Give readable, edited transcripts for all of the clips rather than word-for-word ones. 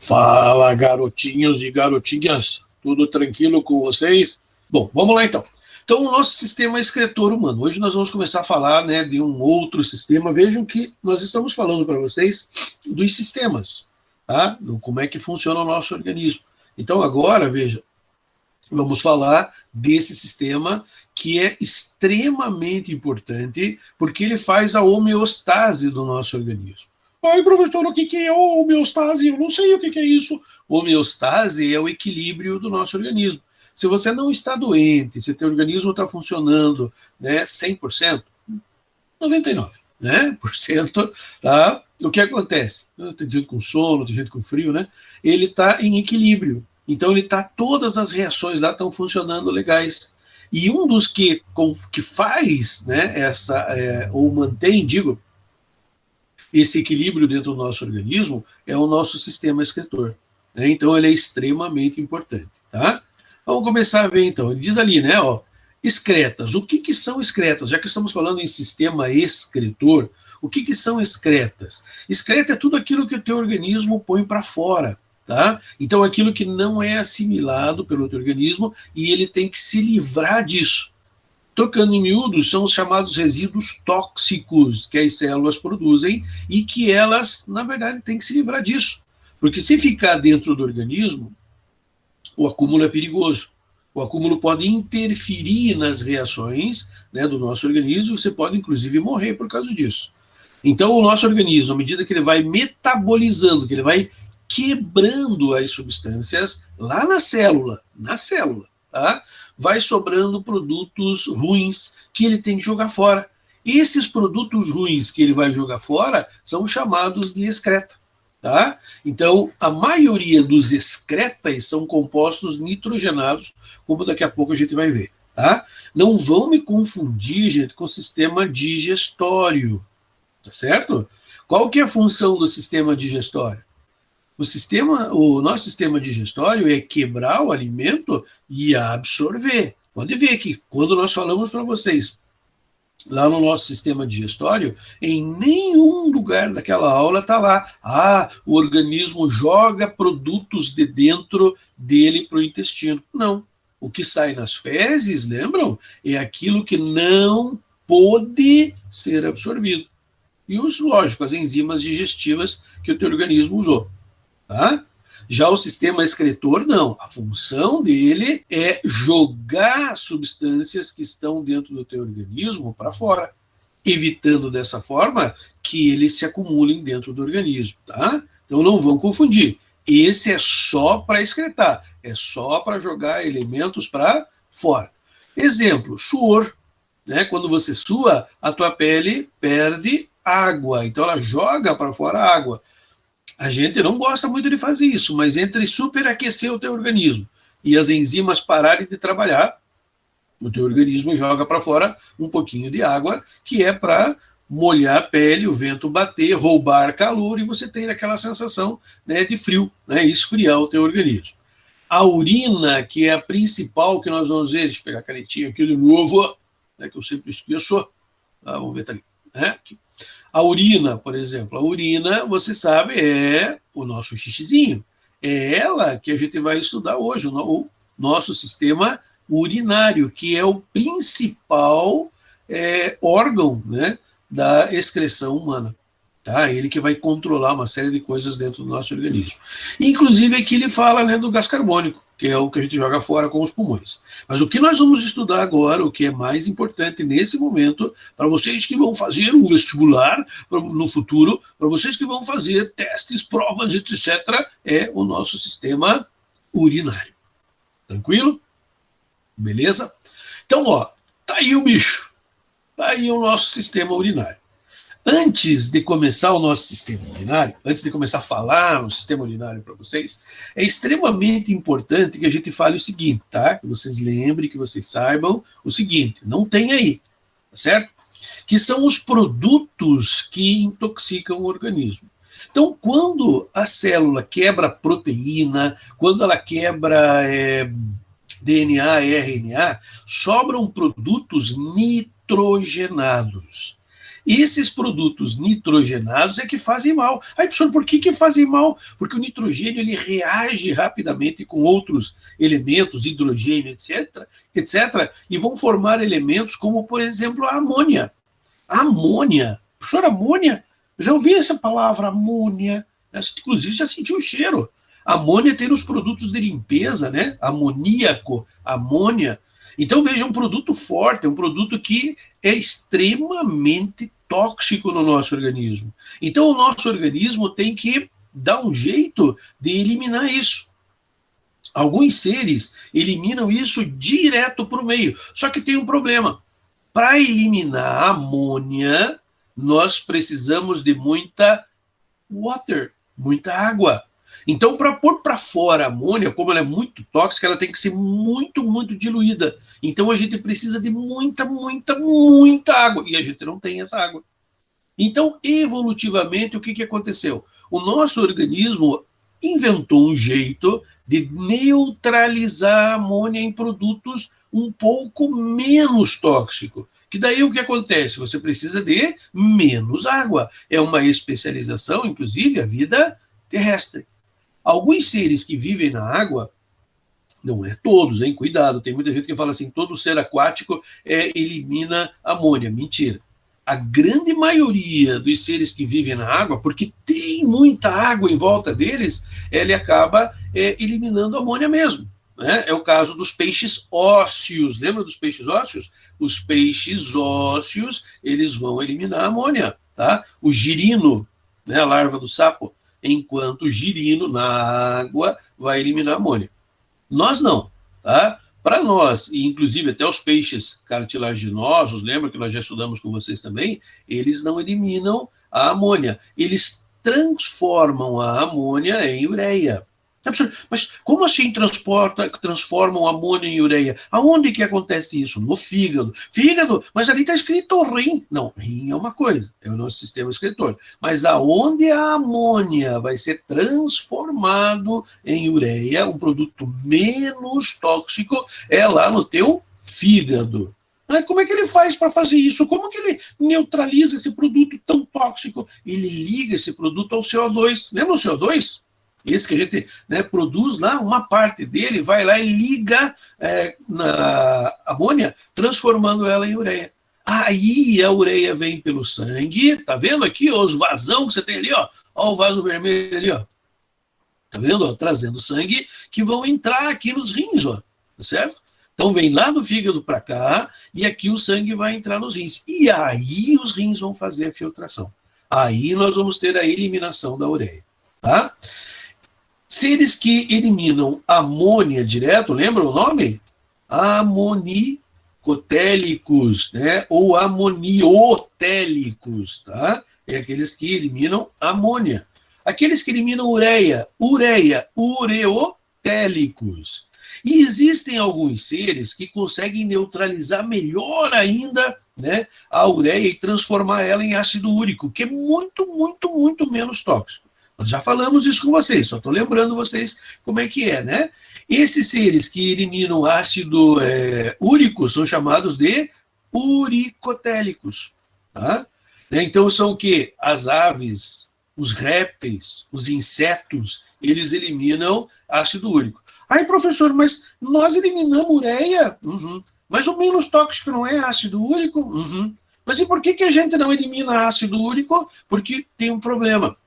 Fala, garotinhos e garotinhas, tudo tranquilo com vocês? Bom, vamos lá então. Então, o nosso sistema excretor humano. Hoje nós vamos começar a falar, né, de um outro sistema. Vejam que nós estamos falando para vocês dos sistemas, tá? Como é que funciona o nosso organismo. Então, agora, veja, vamos falar desse sistema que é extremamente importante porque ele faz a homeostase do nosso organismo. Ai, professor, o que é homeostase? Eu não sei o que é isso. Homeostase é o equilíbrio do nosso organismo. Se você não está doente, se o teu organismo está funcionando, né, 100%, 99%, né, por cento, tá? O que acontece? Tem gente com sono, tem gente com frio, né? Ele está em equilíbrio. Então, todas as reações lá estão funcionando legais. E um dos que faz, né, ou mantém, esse equilíbrio dentro do nosso organismo é o nosso sistema excretor, né? Então, ele é extremamente importante, tá? Vamos começar a ver, então. Ele diz ali, né, ó, excretas. O que são excretas? Já que estamos falando em sistema excretor, o que são excretas? Excreta é tudo aquilo que o teu organismo põe para fora, tá? Então, aquilo que não é assimilado pelo teu organismo e ele tem que se livrar disso. Trocando em miúdos, são os chamados resíduos tóxicos que as células produzem e que elas, na verdade, têm que se livrar disso. Porque se ficar dentro do organismo, o acúmulo é perigoso. O acúmulo pode interferir nas reações, né, do nosso organismo, você pode, inclusive, morrer por causa disso. Então, o nosso organismo, à medida que ele vai metabolizando, que ele vai quebrando as substâncias lá na célula, tá? Vai sobrando produtos ruins que ele tem que jogar fora. Esses produtos ruins que ele vai jogar fora são chamados de excreta, tá? Então, a maioria dos excretas são compostos nitrogenados, como daqui a pouco a gente vai ver, tá? Não vão me confundir, gente, com o sistema digestório, tá certo? Qual que é a função do sistema digestório? O nosso sistema digestório é quebrar o alimento e absorver. Pode ver que quando nós falamos para vocês, lá no nosso sistema digestório, em nenhum lugar daquela aula está lá, o organismo joga produtos de dentro dele para o intestino. Não. O que sai nas fezes, lembram? É aquilo que não pôde ser absorvido. E lógico, as enzimas digestivas que o teu organismo usou. Tá? Já o sistema excretor, não. A função dele é jogar substâncias que estão dentro do teu organismo para fora, evitando dessa forma que eles se acumulem dentro do organismo. Tá? Então não vão confundir. Esse é só para excretar, é só para jogar elementos para fora. Exemplo, suor. Né? Quando você sua, a tua pele perde água, então ela joga para fora a água. A gente não gosta muito de fazer isso, mas entre superaquecer o teu organismo e as enzimas pararem de trabalhar, o teu organismo joga para fora um pouquinho de água, que é para molhar a pele, o vento bater, roubar calor, e você tem aquela sensação, né, de frio, né, esfriar o teu organismo. A urina, que é a principal que nós vamos ver, deixa eu pegar a canetinha aqui de novo, né, que eu sempre esqueço, vamos ver, tá ali, né, aqui. A urina, por exemplo, a urina, você sabe, é o nosso xixizinho. É ela que a gente vai estudar hoje, o nosso sistema urinário, que é o principal órgão, né, da excreção humana. Tá? Ele que vai controlar uma série de coisas dentro do nosso organismo. Inclusive, aqui ele fala, né, do gás carbônico, que é o que a gente joga fora com os pulmões. Mas o que nós vamos estudar agora, o que é mais importante nesse momento, para vocês que vão fazer um vestibular no futuro, para vocês que vão fazer testes, provas, etc., é o nosso sistema urinário. Tranquilo? Beleza? Então, ó, tá aí o bicho. Tá aí o nosso sistema urinário. Antes de começar o nosso sistema urinário, antes de começar a falar o sistema urinário para vocês, é extremamente importante que a gente fale o seguinte, tá? Que vocês lembrem, que vocês saibam o seguinte, não tem aí, tá certo? Que são os produtos que intoxicam o organismo. Então, quando a célula quebra proteína, quando ela quebra DNA, RNA, sobram produtos nitrogenados. Esses produtos nitrogenados é que fazem mal. Aí, professor, por que fazem mal? Porque o nitrogênio ele reage rapidamente com outros elementos, hidrogênio, etc., e vão formar elementos como, por exemplo, a amônia. A amônia. Professor, amônia? Eu já ouvi essa palavra, amônia. Inclusive, já senti o cheiro. A amônia tem nos produtos de limpeza, né? Amoníaco, amônia. Então, veja, um produto forte, um produto que é extremamente tóxico no nosso organismo. Então, o nosso organismo tem que dar um jeito de eliminar isso. Alguns seres eliminam isso direto para o meio. Só que tem um problema. Para eliminar a amônia, nós precisamos de muita water, muita água. Então, para pôr para fora a amônia, como ela é muito tóxica, ela tem que ser muito, muito diluída. Então, a gente precisa de muita, muita, muita água. E a gente não tem essa água. Então, evolutivamente, o que aconteceu? O nosso organismo inventou um jeito de neutralizar a amônia em produtos um pouco menos tóxicos. Que daí o que acontece? Você precisa de menos água. É uma especialização, inclusive, a vida terrestre. Alguns seres que vivem na água, não é todos, hein? Cuidado, tem muita gente que fala assim, todo ser aquático elimina amônia. Mentira. A grande maioria dos seres que vivem na água, porque tem muita água em volta deles, ele acaba eliminando amônia mesmo. Né? É o caso dos peixes ósseos. Lembra dos peixes ósseos? Os peixes ósseos, eles vão eliminar amônia. Tá? O girino, né, a larva do sapo, enquanto o girino na água vai eliminar amônia. Nós não, tá? Para nós, e inclusive até os peixes cartilaginosos, lembra que nós já estudamos com vocês também, eles não eliminam a amônia, eles transformam a amônia em ureia. Mas como assim transformam amônia em ureia? Aonde que acontece isso? No fígado. Fígado? Mas ali está escrito rim. Não, rim é uma coisa, é o nosso sistema excretor. Mas aonde a amônia vai ser transformado em ureia, um produto menos tóxico, é lá no teu fígado. Como é que ele faz para fazer isso? Como que ele neutraliza esse produto tão tóxico? Ele liga esse produto ao CO2. Lembra o CO2? Esse que a gente produz lá, uma parte dele vai lá e liga na amônia, transformando ela em ureia. Aí a ureia vem pelo sangue, tá vendo aqui ó, os vasão que você tem ali, ó o vaso vermelho ali, ó. Tá vendo? Ó, trazendo sangue que vão entrar aqui nos rins, ó, tá certo? Então vem lá do fígado para cá e aqui o sangue vai entrar nos rins. E aí os rins vão fazer a filtração. Aí nós vamos ter a eliminação da ureia, tá? Seres que eliminam amônia direto, lembra o nome? Amonicotélicos, né? Ou amoniotélicos, tá? É aqueles que eliminam amônia. Aqueles que eliminam ureia, ureotélicos. E existem alguns seres que conseguem neutralizar melhor ainda, né, a ureia e transformar ela em ácido úrico, que é muito, muito, muito menos tóxico. Nós já falamos isso com vocês, só estou lembrando vocês como é que é, né? Esses seres que eliminam ácido úrico são chamados de uricotélicos, tá? Então são o quê? As aves, os répteis, os insetos, eles eliminam ácido úrico. Aí, professor, mas nós eliminamos ureia? Uhum. Mas o menos tóxico não é ácido úrico? Uhum. Mas e por que a gente não elimina ácido úrico? Porque tem um problema.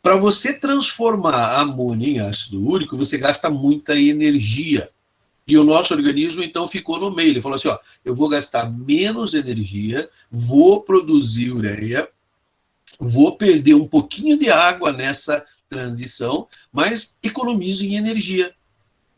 Para você transformar a amônia em ácido úrico, você gasta muita energia. E o nosso organismo, então, ficou no meio. Ele falou assim, ó, eu vou gastar menos energia, vou produzir ureia, vou perder um pouquinho de água nessa transição, mas economizo em energia.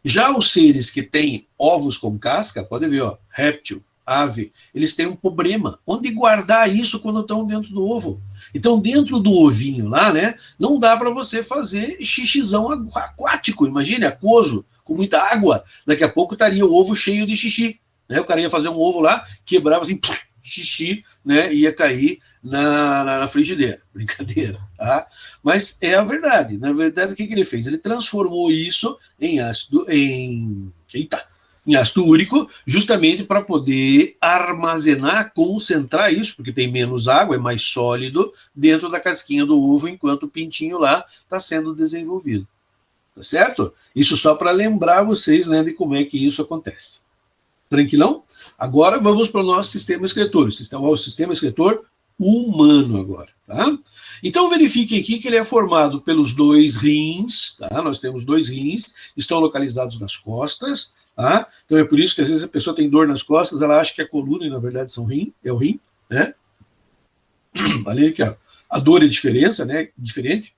Já os seres que têm ovos com casca, pode ver, ó, réptil, ave, eles têm um problema. Onde guardar isso quando estão dentro do ovo? Então, dentro do ovinho lá, né, não dá para você fazer xixizão aquático. Imagine, aquoso, com muita água. Daqui a pouco estaria o ovo cheio de xixi. Né? O cara ia fazer um ovo lá, quebrava assim, xixi, né, ia cair na frigideira. Brincadeira, tá? Mas é a verdade. Na verdade, o que ele fez? Ele transformou isso em ácido, em ácido úrico, justamente para poder armazenar, concentrar isso, porque tem menos água, é mais sólido, dentro da casquinha do ovo, enquanto o pintinho lá está sendo desenvolvido. Tá certo? Isso só para lembrar vocês, né, de como é que isso acontece. Tranquilão? Agora vamos para o nosso sistema excretor, o sistema excretor humano agora, tá? Então verifiquem aqui que ele é formado pelos 2 rins, tá? Nós temos 2 rins, estão localizados nas costas, tá? Então é por isso que às vezes a pessoa tem dor nas costas, ela acha que a coluna e na verdade é o rim, né? Olha aqui, ó. A dor é diferente.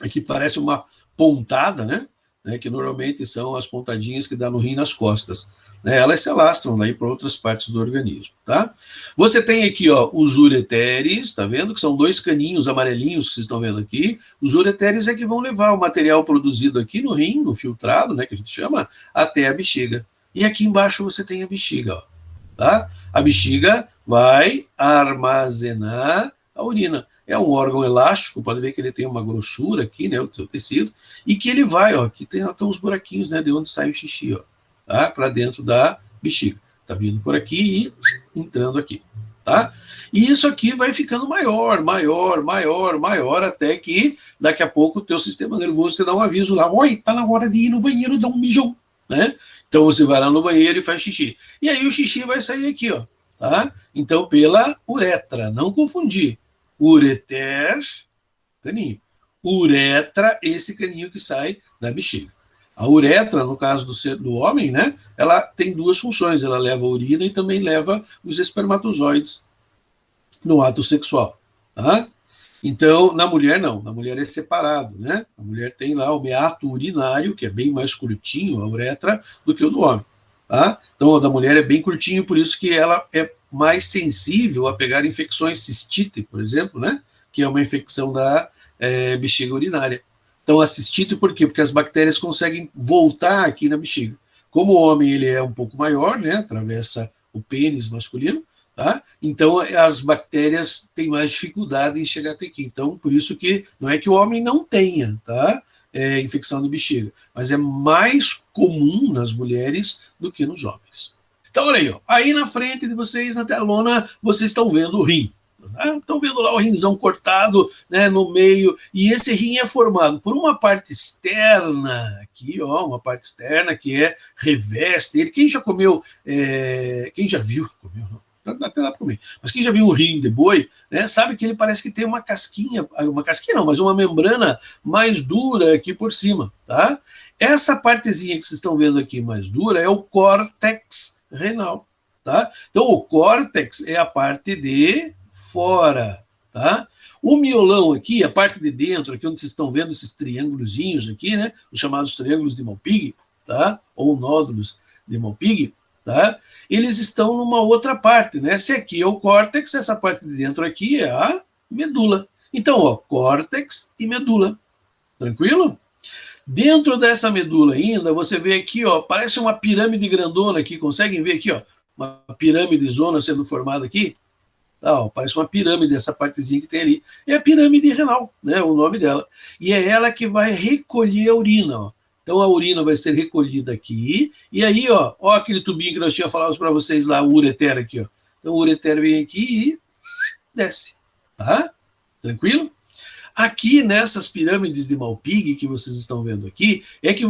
Aqui parece uma pontada, né? Que normalmente são as pontadinhas que dá no rim nas costas. Né? Elas se alastram daí para outras partes do organismo, tá? Você tem aqui, ó, os ureteres, tá vendo? Que são 2 caninhos amarelinhos que vocês estão vendo aqui. Os ureteres é que vão levar o material produzido aqui no rim, no filtrado, né, que a gente chama, até a bexiga. E aqui embaixo você tem a bexiga, ó, tá? A bexiga vai armazenar a urina. É um órgão elástico, pode ver que ele tem uma grossura aqui, né, o seu tecido, e que ele vai, ó, aqui tem uns buraquinhos, né, de onde sai o xixi, ó, tá, para dentro da bexiga. Tá vindo por aqui e entrando aqui, tá? E isso aqui vai ficando maior, até que daqui a pouco o teu sistema nervoso te dá um aviso lá, oi, tá na hora de ir no banheiro dar um mijão, né? Então você vai lá no banheiro e faz xixi. E aí o xixi vai sair aqui, ó, tá? Então pela uretra, não confundir. Ureter, caninho. Uretra, esse caninho que sai da bexiga. A uretra, no caso do homem, né, ela tem 2 funções. Ela leva a urina e também leva os espermatozoides no ato sexual. Tá? Então, na mulher, não. Na mulher é separado. Né? A mulher tem lá o meato urinário, que é bem mais curtinho, a uretra, do que o do homem. Tá? Então, o da mulher é bem curtinho, por isso que ela é mais sensível a pegar infecções, cistite, por exemplo, né? Que é uma infecção da bexiga urinária. Então, a cistite, por quê? Porque as bactérias conseguem voltar aqui na bexiga. Como o homem ele é um pouco maior, né? Atravessa o pênis masculino, tá? Então, as bactérias têm mais dificuldade em chegar até aqui. Então, por isso que não é que o homem não tenha, tá? Infecção de bexiga, mas é mais comum nas mulheres do que nos homens. Então, olha aí, ó. Aí na frente de vocês, na telona, vocês estão vendo o rim. Estão vendo lá o rinzão cortado, né, no meio, e esse rim é formado por uma parte externa, aqui, ó, uma parte externa que reveste ele. Quem já comeu, quem já viu, comeu, não, até dá para comer, mas quem já viu um rim de boi, né, sabe que ele parece que tem uma casquinha não, mas uma membrana mais dura aqui por cima, tá? Essa partezinha que vocês estão vendo aqui mais dura é o córtex renal, tá? Então o córtex é a parte de fora, tá? O miolão aqui, a parte de dentro, aqui onde vocês estão vendo esses triângulozinhos aqui, né? Os chamados triângulos de Malpighi, tá? Ou nódulos de Malpighi, tá? Eles estão numa outra parte, né? Esse aqui é o córtex, essa parte de dentro aqui é a medula. Então, ó, córtex e medula. Tranquilo? Dentro dessa medula ainda, você vê aqui, ó, parece uma pirâmide grandona aqui, conseguem ver aqui, ó, uma pirâmide zona sendo formada aqui? Ó, parece uma pirâmide, essa partezinha que tem ali. É a pirâmide renal, né, o nome dela. E é ela que vai recolher a urina, ó. Então a urina vai ser recolhida aqui, e aí, ó aquele tubinho que nós tínhamos falado para vocês lá, o ureter aqui, ó. Então o ureter vem aqui e desce, tá? Tranquilo? Aqui nessas pirâmides de Malpighi que vocês estão vendo aqui, é que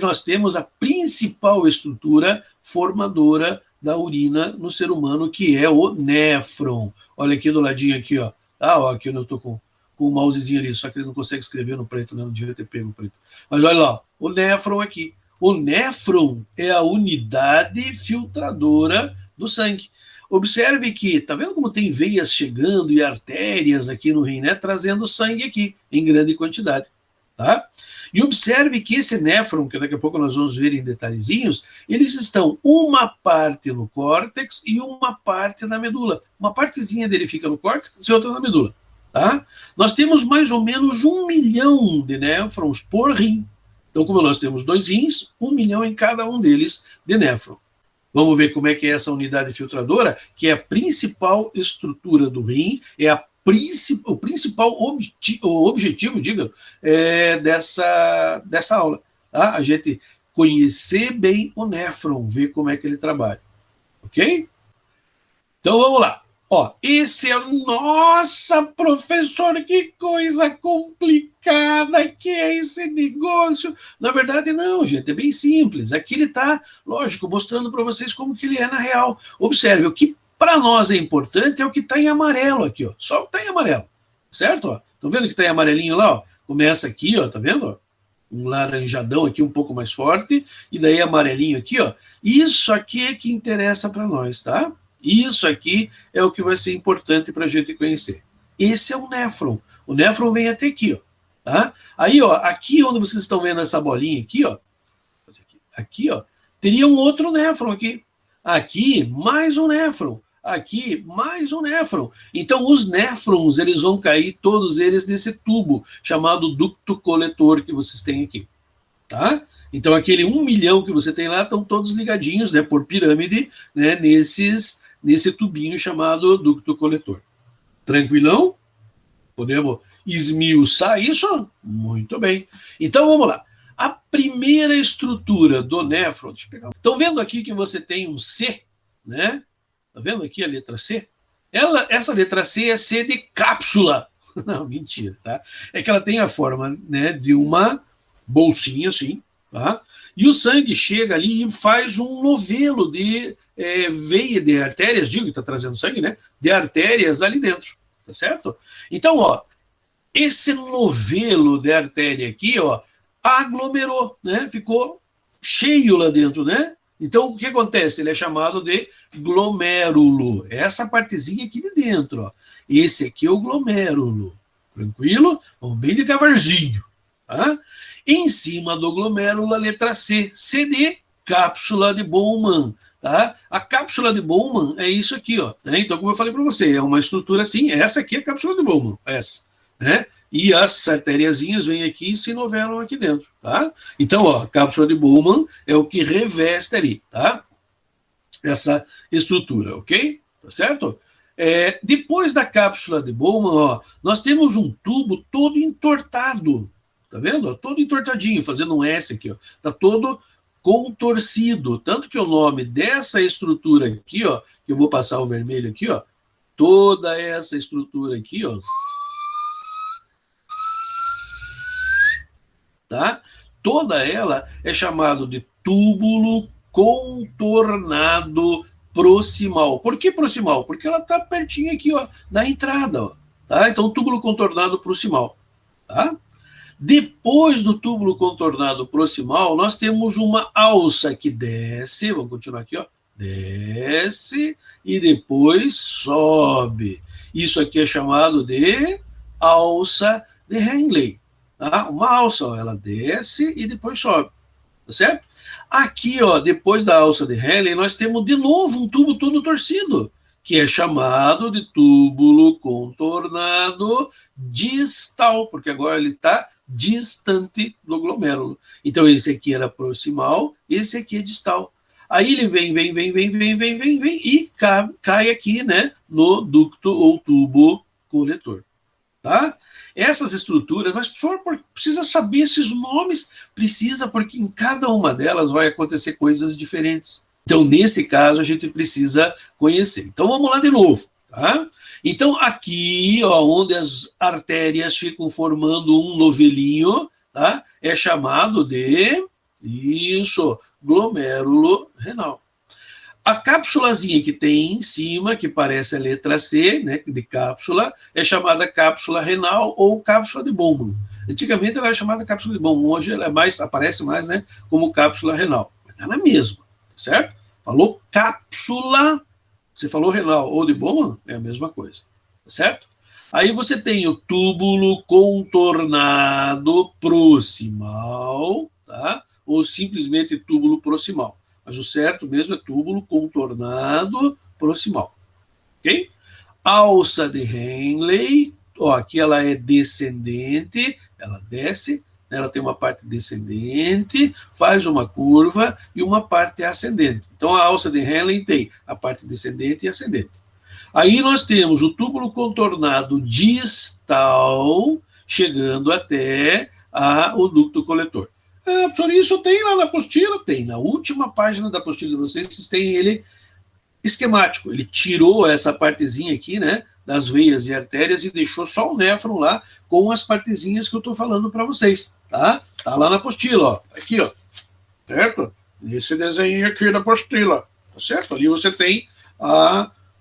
nós temos a principal estrutura formadora da urina no ser humano, que é o néfron. Olha aqui do ladinho aqui, ó. Tá, ó, aqui eu estou com o mousezinho ali, só que ele não consegue escrever no preto, né? Não devia ter pego o preto. Mas olha lá, o néfron aqui. O néfron é a unidade filtradora do sangue. Observe que, tá vendo como tem veias chegando e artérias aqui no rim, né? Trazendo sangue aqui, em grande quantidade, tá? E observe que esse néfron, que daqui a pouco nós vamos ver em detalhezinhos, eles estão uma parte no córtex e uma parte na medula. Uma partezinha dele fica no córtex e outra na medula, tá? Nós temos mais ou menos 1 milhão de néfrons por rim. Então, como nós temos 2 rins, 1 milhão em cada um deles de néfron. Vamos ver como é que é essa unidade filtradora, que é a principal estrutura do rim, é o principal objetivo, diga, dessa aula. Tá? A gente conhecer bem o néfron, ver como é que ele trabalha. Ok? Então vamos lá. Ó, esse é... Nossa, professor, que coisa complicada que é esse negócio. Na verdade, não, gente, é bem simples. Aqui ele está, lógico, mostrando para vocês como que ele é na real. Observe, o que para nós é importante é o que está em amarelo aqui, ó. Só o que está em amarelo, certo? Estão vendo que está em amarelinho lá? Ó? Começa aqui, ó, tá vendo? Ó? Um laranjadão aqui um pouco mais forte, e daí amarelinho aqui, ó. Isso aqui é que interessa para nós, tá? Isso aqui é o que vai ser importante para a gente conhecer. Esse é o néfron. O néfron vem até aqui, ó. Tá? Aí, ó, aqui onde vocês estão vendo essa bolinha aqui, ó. Aqui, ó, teria um outro néfron aqui. Aqui, mais um néfron. Aqui, mais um néfron. Então, os néfrons, eles vão cair, todos eles, nesse tubo, chamado ducto coletor que vocês têm aqui. Tá? Então, aquele 1 milhão que você tem lá, estão todos ligadinhos, né, por pirâmide, né, nesse tubinho chamado ducto coletor. Tranquilão? Podemos esmiuçar isso? Muito bem. Então, vamos lá. A primeira estrutura do néfron... Deixa eu pegar. Estão vendo aqui que você tem um C, né? Está vendo aqui a letra C? Essa letra C é C de cápsula. Não, mentira, tá? É que ela tem a forma, né, de uma bolsinha assim, tá? E o sangue chega ali e faz um novelo de veia de artérias, digo que está trazendo sangue, né? De artérias ali dentro, tá certo? Então, ó, esse novelo de artéria aqui, ó, aglomerou, né? Ficou cheio lá dentro, né? Então, o que acontece? Ele é chamado de glomérulo. Essa partezinha aqui de dentro, ó. Esse aqui é o glomérulo. Tranquilo? Vamos bem devagarzinho, tá? Em cima do glomérulo, a letra C. C de cápsula de Bowman, tá? A cápsula de Bowman é isso aqui, ó. Né? Então, como eu falei para você, é uma estrutura assim. Essa aqui é a cápsula de Bowman, essa, né? E as artériazinhas vêm aqui e se novelam aqui dentro, tá? Então, ó, a cápsula de Bowman é o que reveste ali, tá? Essa estrutura, ok? Tá certo? Depois da cápsula de Bowman, ó, nós temos um tubo todo entortado, tá vendo? Todo entortadinho, fazendo um S aqui, ó. Tá todo contorcido, tanto que o nome dessa estrutura aqui, ó, que eu vou passar o vermelho aqui, ó, toda essa estrutura aqui, ó, tá? Toda ela é chamado de túbulo contornado proximal. Por que proximal? Porque ela está pertinho aqui, ó, da entrada, ó, tá? Então, túbulo contornado proximal, tá? Depois do túbulo contornado proximal, nós temos uma alça que desce, vamos continuar aqui, ó, desce e depois sobe. Isso aqui é chamado de alça de Henle. Tá? Uma alça, ó, ela desce e depois sobe, tá certo? Aqui, ó, depois da alça de Henle, nós temos de novo um tubo todo torcido, que é chamado de túbulo contornado distal, porque agora ele está distante do glomérulo. Então, esse aqui era proximal, esse aqui é distal. Aí ele vem e cai aqui, né, no ducto ou tubo coletor, tá? Essas estruturas, mas professor, precisa saber esses nomes? Precisa, porque em cada uma delas vai acontecer coisas diferentes. Então, nesse caso, a gente precisa conhecer. Então, vamos lá de novo, tá? Então, aqui, ó, onde as artérias ficam formando um novelinho, tá? É chamado de, isso, glomérulo renal. A cápsulazinha que tem em cima, que parece a letra C, né, de cápsula, é chamada cápsula renal ou cápsula de Bowman. Antigamente ela era chamada cápsula de Bowman, hoje ela aparece mais, né, como cápsula renal. Mas está na mesma, certo? Falou cápsula, você falou renal ou de Bowman, é a mesma coisa, certo? Aí você tem o túbulo contornado proximal, tá? Ou simplesmente túbulo proximal. Mas o certo mesmo é túbulo contornado proximal, ok? Alça de Henle, ó, aqui ela é descendente, ela desce, ela tem uma parte descendente, faz uma curva e uma parte ascendente. Então, a alça de Henle tem a parte descendente e ascendente. Aí nós temos o túbulo contornado distal, chegando até o ducto coletor. Professor, isso tem lá na apostila? Tem. Na última página da apostila de vocês, vocês têm ele esquemático. Ele tirou essa partezinha aqui, né, das veias e artérias e deixou só o néfron lá com as partezinhas que eu estou falando para vocês, tá? Tá lá na apostila, ó. Aqui, ó. Certo? Esse desenho aqui da apostila, tá certo? Ali você tem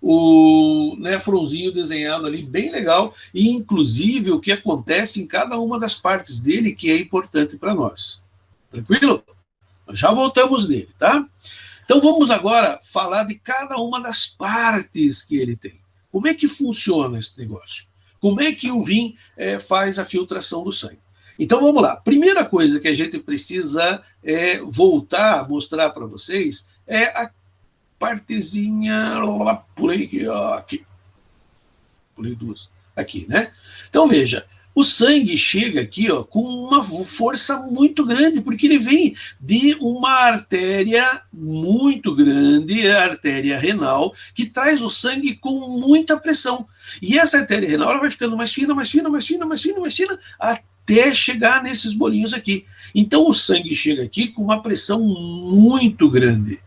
o néfronzinho desenhado ali, bem legal, e inclusive o que acontece em cada uma das partes dele, que é importante para nós. Tranquilo? Nós já voltamos nele, tá? Então vamos agora falar de cada uma das partes que ele tem. Como é que funciona esse negócio? Como é que o rim faz a filtração do sangue? Então vamos lá. Primeira coisa que a gente precisa voltar a mostrar para vocês é a partezinha, pulei aqui, ó, aqui. Pulei duas. Aqui, né? Então veja, o sangue chega aqui, ó, com uma força muito grande, porque ele vem de uma artéria muito grande, a artéria renal, que traz o sangue com muita pressão. E essa artéria renal ela vai ficando mais fina, mais fina, mais fina, mais fina, mais fina, até chegar nesses bolinhos aqui. Então o sangue chega aqui com uma pressão muito grande.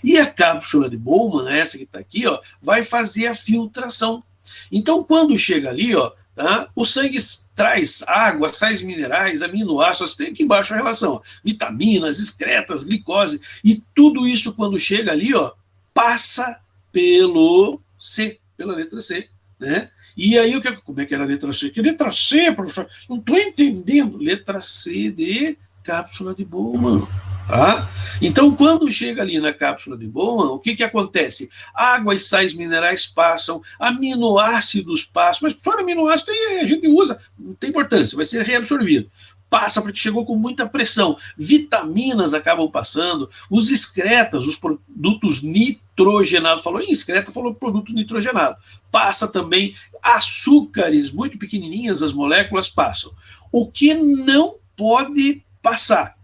E a cápsula de Bowman, essa que está aqui, ó, vai fazer a filtração. Então quando chega ali, ó, tá? O sangue traz água, sais minerais, aminoácidos, tem aqui embaixo a relação, ó, vitaminas, excretas, glicose, e tudo isso quando chega ali, ó, passa pelo C, pela letra C, né? E aí, como é que era a letra C? Que letra C, professor? Não estou entendendo. Letra C de cápsula de Bowman. Tá? Então, quando chega ali na cápsula de Bowman, o que acontece? Água e sais minerais passam, aminoácidos passam, mas fora aminoácido a gente usa, não tem importância, vai ser reabsorvido. Passa porque chegou com muita pressão. Vitaminas acabam passando, os excretas, os produtos nitrogenados, falou em excreta, falou produto nitrogenado. Passa também açúcares, muito pequenininhas, as moléculas passam. O que não pode passar?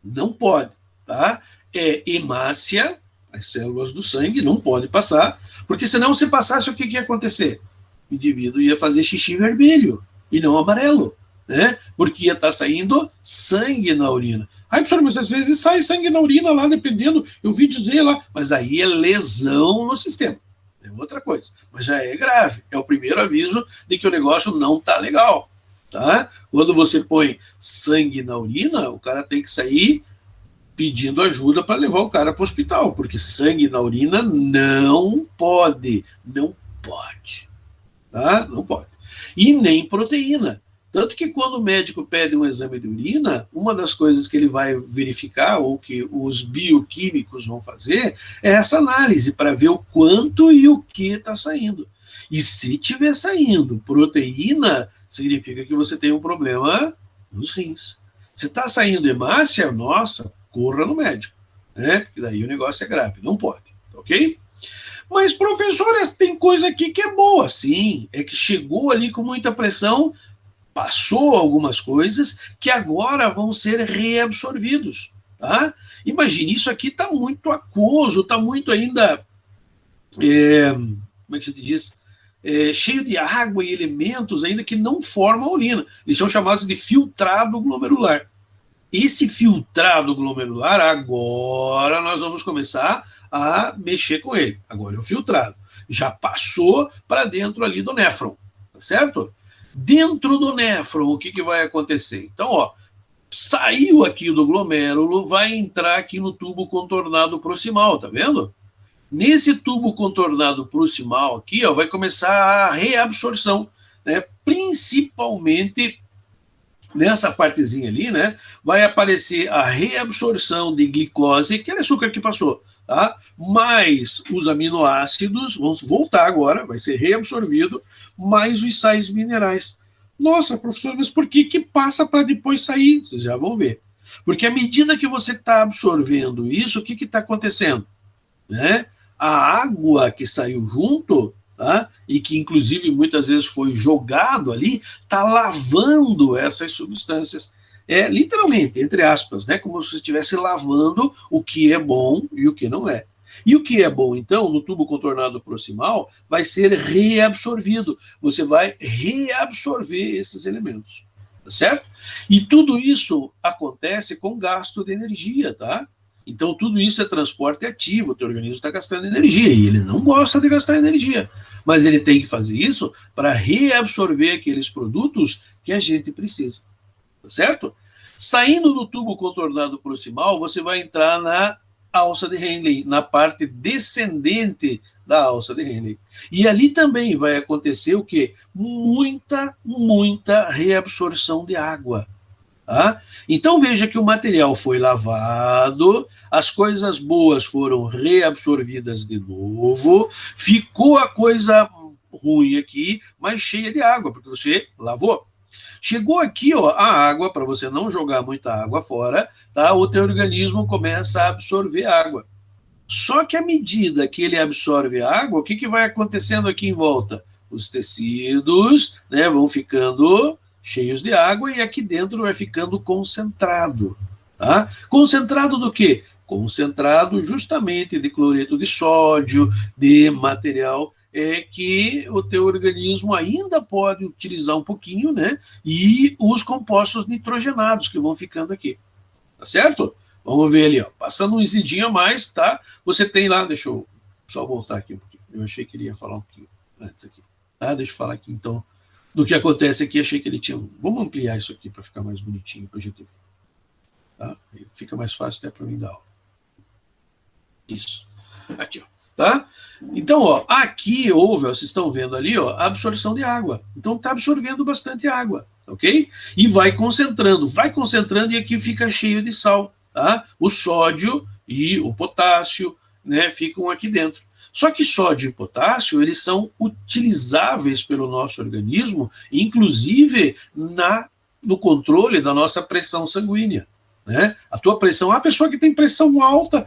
Não pode, tá? É hemácia, as células do sangue, não pode passar, porque senão se passasse, o que ia acontecer? O indivíduo ia fazer xixi vermelho e não amarelo, né? Porque ia estar saindo sangue na urina. Ai, professor, mas às vezes sai sangue na urina lá, dependendo, eu vi dizer lá, mas aí é lesão no sistema, é outra coisa, mas já é grave, é o primeiro aviso de que o negócio não está legal. Tá? Quando você põe sangue na urina, o cara tem que sair pedindo ajuda para levar o cara para o hospital, porque sangue na urina não pode, tá? Não pode. E nem proteína. Tanto que quando o médico pede um exame de urina, uma das coisas que ele vai verificar, ou que os bioquímicos vão fazer, é essa análise, para ver o quanto e o que está saindo. E se tiver saindo proteína, significa que você tem um problema nos rins. Se está saindo hemácia, nossa, corra no médico, né? Porque daí o negócio é grave, não pode, ok? Mas, professor, tem coisa aqui que é boa. Sim, é que chegou ali com muita pressão, passou algumas coisas que agora vão ser reabsorvidos, tá? Imagine, isso aqui está muito aquoso, está muito ainda, como é que se diz? Cheio de água e elementos ainda que não formam a urina. Eles são chamados de filtrado glomerular. Esse filtrado glomerular, agora nós vamos começar a mexer com ele. Agora é o filtrado. Já passou para dentro ali do néfron, tá certo? Dentro do néfron, o que vai acontecer? Então, ó, saiu aqui do glomérulo, vai entrar aqui no tubo contornado proximal, tá vendo? Nesse tubo contornado proximal aqui, ó, vai começar a reabsorção, né? Principalmente nessa partezinha ali, né? Vai aparecer a reabsorção de glicose, aquele açúcar que passou, tá? Mais os aminoácidos, vão voltar agora, vai ser reabsorvido, mais os sais minerais. Nossa, professor, mas por que passa para depois sair? Vocês já vão ver. Porque à medida que você está absorvendo isso, o que está acontecendo? Né? A água que saiu junto, tá? E que inclusive muitas vezes foi jogado ali, está lavando essas substâncias, literalmente, entre aspas, né? Como se estivesse lavando o que é bom e o que não é. E o que é bom, então, no tubo contornado proximal, vai ser reabsorvido. Você vai reabsorver esses elementos, tá certo? E tudo isso acontece com gasto de energia, tá? Então, tudo isso é transporte ativo, o teu organismo está gastando energia, e ele não gosta de gastar energia, mas ele tem que fazer isso para reabsorver aqueles produtos que a gente precisa, tá certo? Saindo do tubo contornado proximal, você vai entrar na alça de Henle, na parte descendente da alça de Henle. E ali também vai acontecer o quê? Muita reabsorção de água. Tá? Então veja que o material foi lavado, as coisas boas foram reabsorvidas de novo, ficou a coisa ruim aqui, mas cheia de água, porque você lavou. Chegou aqui, ó, a água, para você não jogar muita água fora, tá? O teu organismo começa a absorver água. Só que à medida que ele absorve a água, o que vai acontecendo aqui em volta? Os tecidos, né, vão ficando cheios de água e aqui dentro vai ficando concentrado. Tá? Concentrado do quê? Concentrado justamente de cloreto de sódio, de material que o teu organismo ainda pode utilizar um pouquinho, né? E os compostos nitrogenados que vão ficando aqui. Tá certo? Vamos ver ali, ó. Passando um zidinho a mais, tá? Você tem lá, deixa eu só voltar aqui um pouquinho. Eu achei que ele ia falar um pouquinho antes aqui. Tá? Deixa eu falar aqui, então, do que acontece aqui. Achei que ele tinha... Vamos ampliar isso aqui para ficar mais bonitinho para a gente ver. Tá? Fica mais fácil até para mim dar aula. Isso. Aqui, ó. Tá? Então, ó, aqui houve, ó, vocês estão vendo ali, ó, a absorção de água. Então, está absorvendo bastante água, ok? E vai concentrando e aqui fica cheio de sal, tá? O sódio e o potássio, né, ficam aqui dentro. Só que sódio e potássio, eles são utilizáveis pelo nosso organismo, inclusive no controle da nossa pressão sanguínea. Né? A tua pressão, a pessoa que tem pressão alta,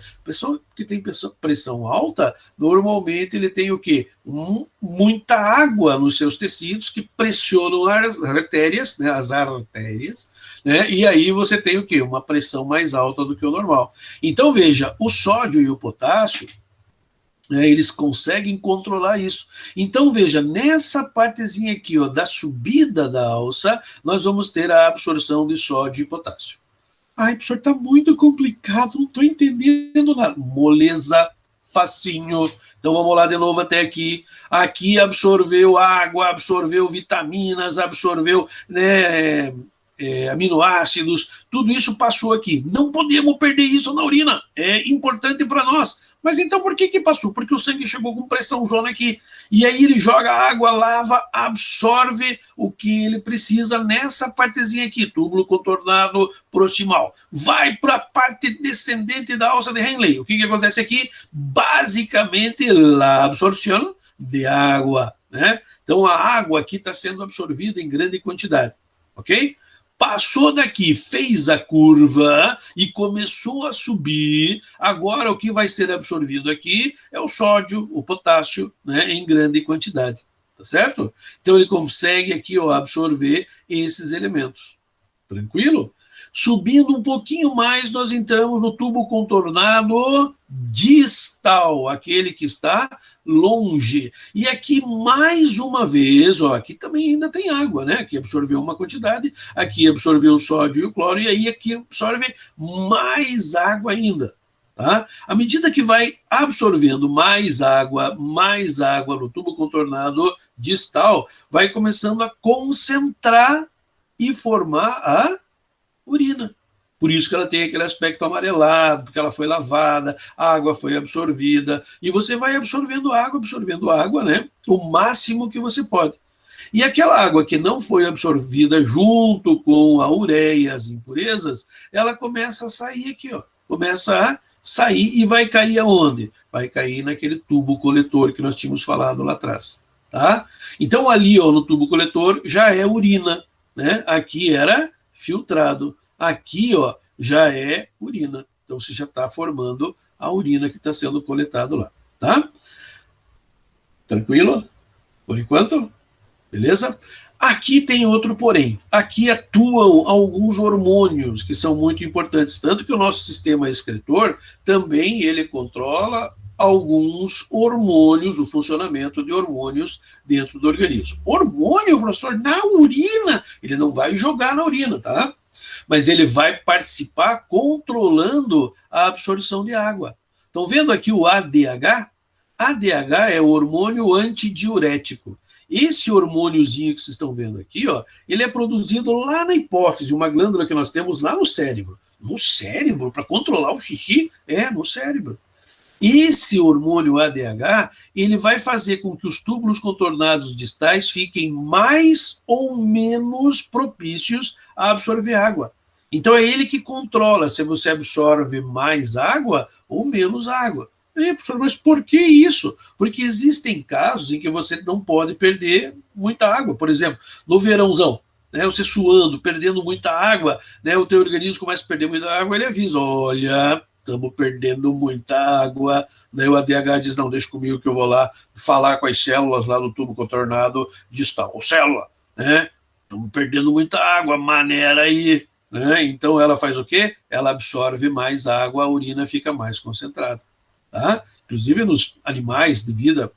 normalmente ele tem o quê? Muita água nos seus tecidos que pressionam as artérias, né? Né? E aí você tem o quê? Uma pressão mais alta do que o normal. Então veja, o sódio e o potássio, eles conseguem controlar isso. Então, veja, nessa partezinha aqui, ó, da subida da alça, nós vamos ter a absorção de sódio e potássio. Ai, professor, está muito complicado, não estou entendendo nada. Moleza, facinho. Então, vamos lá de novo até aqui. Aqui absorveu água, absorveu vitaminas, absorveu, né, aminoácidos, tudo isso passou aqui. Não podemos perder isso na urina, é importante para nós. Mas então por que passou? Porque o sangue chegou com pressãozona aqui, e aí ele joga água, lava, absorve o que ele precisa nessa partezinha aqui, túbulo contornado proximal. Vai para a parte descendente da alça de Henle. O que acontece aqui? Basicamente, a absorção de água, né? Então a água aqui está sendo absorvida em grande quantidade, ok? Passou daqui, fez a curva e começou a subir. Agora o que vai ser absorvido aqui é o sódio, o potássio, né, em grande quantidade, tá certo? Então ele consegue aqui, ó, absorver esses elementos. Tranquilo? Subindo um pouquinho mais, nós entramos no tubo contornado distal, aquele que está longe. E aqui, mais uma vez, ó, aqui também ainda tem água, né? Aqui absorveu uma quantidade, aqui absorveu o sódio e o cloro, e aí aqui absorve mais água ainda. Tá? À medida que vai absorvendo mais água no tubo contornado distal, vai começando a concentrar e formar a urina. Por isso que ela tem aquele aspecto amarelado, porque ela foi lavada, a água foi absorvida, e você vai absorvendo água, né? O máximo que você pode. E aquela água que não foi absorvida junto com a ureia, as impurezas, ela começa a sair aqui, ó. Começa a sair e vai cair aonde? Vai cair naquele tubo coletor que nós tínhamos falado lá atrás, tá? Então ali, ó, no tubo coletor já é urina, né? Aqui era filtrado. Aqui, ó, já é urina. Então, você já está formando a urina que está sendo coletado lá, tá? Tranquilo? Por enquanto? Beleza? Aqui tem outro porém. Aqui atuam alguns hormônios que são muito importantes, tanto que o nosso sistema excretor também ele controla alguns hormônios, o funcionamento de hormônios dentro do organismo. Hormônio, professor, na urina, ele não vai jogar na urina, tá? Mas ele vai participar controlando a absorção de água. Estão vendo aqui o ADH? ADH é o hormônio antidiurético. Esse hormôniozinho que vocês estão vendo aqui, ó, ele é produzido lá na hipófise, uma glândula que nós temos lá no cérebro. No cérebro? Para controlar o xixi? É, no cérebro. Esse hormônio ADH, ele vai fazer com que os túbulos contornados distais fiquem mais ou menos propícios a absorver água. Então é ele que controla se você absorve mais água ou menos água. E, professor, mas por que isso? Porque existem casos em que você não pode perder muita água. Por exemplo, no verãozão, né, você suando, perdendo muita água, né, o teu organismo começa a perder muita água, ele avisa, olha, estamos perdendo muita água. Daí o ADH diz, não, deixa comigo que eu vou lá falar com as células lá do tubo contornado distal. Ô, célula, né, estamos perdendo muita água, maneira aí. Né? Então ela faz o quê? Ela absorve mais água, a urina fica mais concentrada. Tá? Inclusive nos animais de vida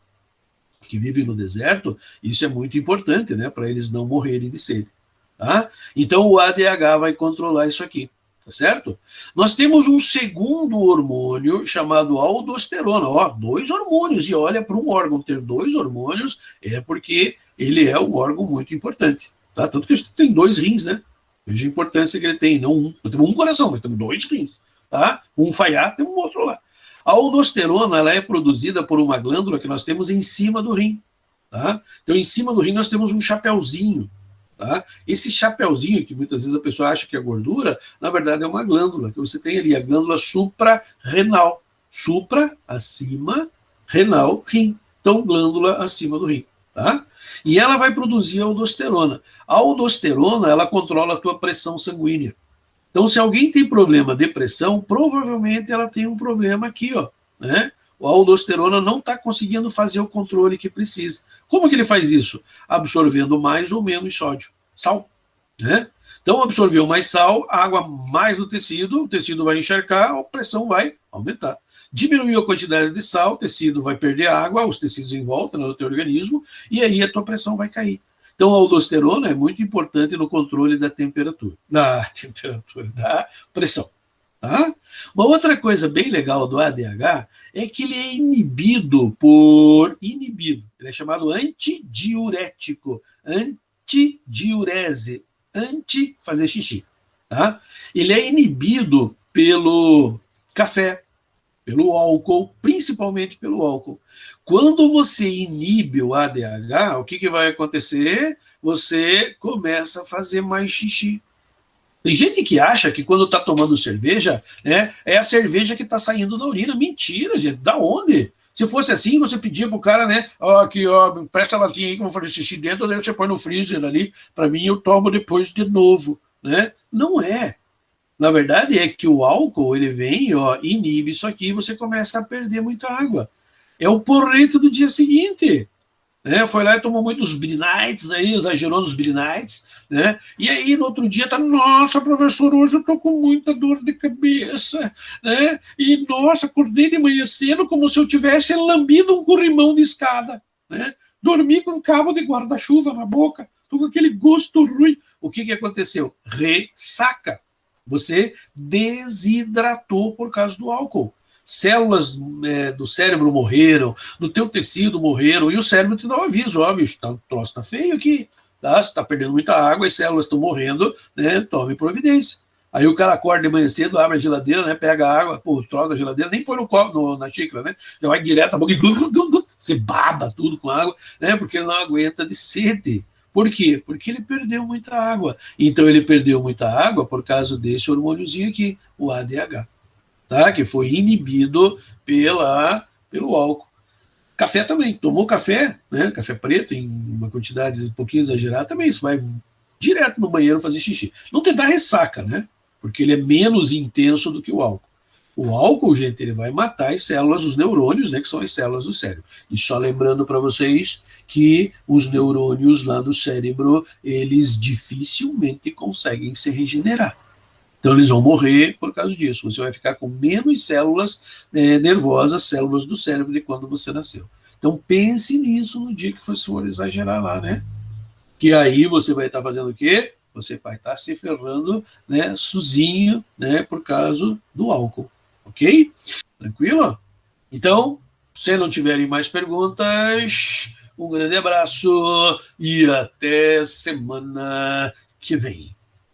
que vivem no deserto, isso é muito importante, né? Para eles não morrerem de sede. Tá? Então o ADH vai controlar isso aqui. Tá certo? Nós temos um segundo hormônio chamado aldosterona. Ó, 2 hormônios. E olha, para um órgão ter 2 hormônios é porque ele é um órgão muito importante. Tá? Tanto que a gente tem 2 rins, né? Veja a importância que ele tem, não um. Nós temos um coração, mas temos 2 rins. Tá? Um falhar, tem um outro lá. A aldosterona, ela é produzida por uma glândula que nós temos em cima do rim. Tá? Então, em cima do rim nós temos um chapeuzinho. Tá? Esse chapeuzinho, que muitas vezes a pessoa acha que é gordura, na verdade é uma glândula, que você tem ali, a glândula suprarrenal. Supra, acima, renal, rim. Então, glândula acima do rim. Tá? E ela vai produzir a aldosterona. A aldosterona, ela controla a tua pressão sanguínea. Então, se alguém tem problema de pressão, provavelmente ela tem um problema aqui, ó, né? A aldosterona não está conseguindo fazer o controle que precisa. Como que ele faz isso? Absorvendo mais ou menos sódio, sal, né? Então, absorveu mais sal, água mais no tecido, o tecido vai encharcar, a pressão vai aumentar. Diminuiu a quantidade de sal, o tecido vai perder água, os tecidos em volta, né, do teu organismo, e aí a tua pressão vai cair. Então, a aldosterona é muito importante no controle da temperatura, da pressão. Tá? Uma outra coisa bem legal do ADH é que ele é inibido. Ele é chamado antidiurético, antidiurese, anti-fazer xixi. Tá? Ele é inibido pelo café, pelo álcool, principalmente pelo álcool. Quando você inibe o ADH, o que vai acontecer? Você começa a fazer mais xixi. Tem gente que acha que quando está tomando cerveja, né, é a cerveja que está saindo da urina. Mentira, gente. Da onde? Se fosse assim, você pedia pro cara, né, ó, aqui, ó, presta a latinha aí que eu vou fazer xixi dentro, daí você põe no freezer ali, para mim eu tomo depois de novo, né? Não é. Na verdade é que o álcool, ele vem, ó, inibe isso aqui e você começa a perder muita água. É o porrete do dia seguinte. Né? Foi lá e tomou muitos Beer Nights aí, exagerou nos Beer Nights, né? E aí no outro dia tá, nossa, professor, hoje eu tô com muita dor de cabeça, né? E nossa, acordei de manhã cedo como se eu tivesse lambido um corrimão de escada, né? Dormi com um cabo de guarda-chuva na boca, tô com aquele gosto ruim. O que aconteceu? Ressaca. Você desidratou por causa do álcool. Células do cérebro morreram, do teu tecido morreram, e o cérebro te dá um aviso, ó, bicho, o troço tá feio aqui, tá? Você tá perdendo muita água, as células estão morrendo, né? Tome providência. Aí o cara acorda de manhã cedo, abre a geladeira, né? Pega a água, pô, o troço da geladeira, nem põe no copo, na xícara, né? Já vai direto a boca e você baba tudo com água, né? Porque ele não aguenta de sede. Por quê? Porque ele perdeu muita água. Então ele perdeu muita água por causa desse hormôniozinho aqui, o ADH. Tá? Que foi inibido pelo álcool. Café também. Tomou café, né? Café preto, em uma quantidade um pouquinho exagerada, também isso vai direto no banheiro fazer xixi. Não te dá ressaca, né? Porque ele é menos intenso do que o álcool. O álcool, gente, ele vai matar as células, os neurônios, né? Que são as células do cérebro. E só lembrando para vocês que os neurônios lá do cérebro, eles dificilmente conseguem se regenerar. Então, eles vão morrer por causa disso. Você vai ficar com menos células nervosas, células do cérebro, de quando você nasceu. Então, pense nisso no dia que você for exagerar lá, né? Que aí você vai estar fazendo o quê? Você vai estar se ferrando, né, sozinho, né, por causa do álcool. Ok? Tranquilo? Então, se não tiverem mais perguntas, um grande abraço e até semana que vem.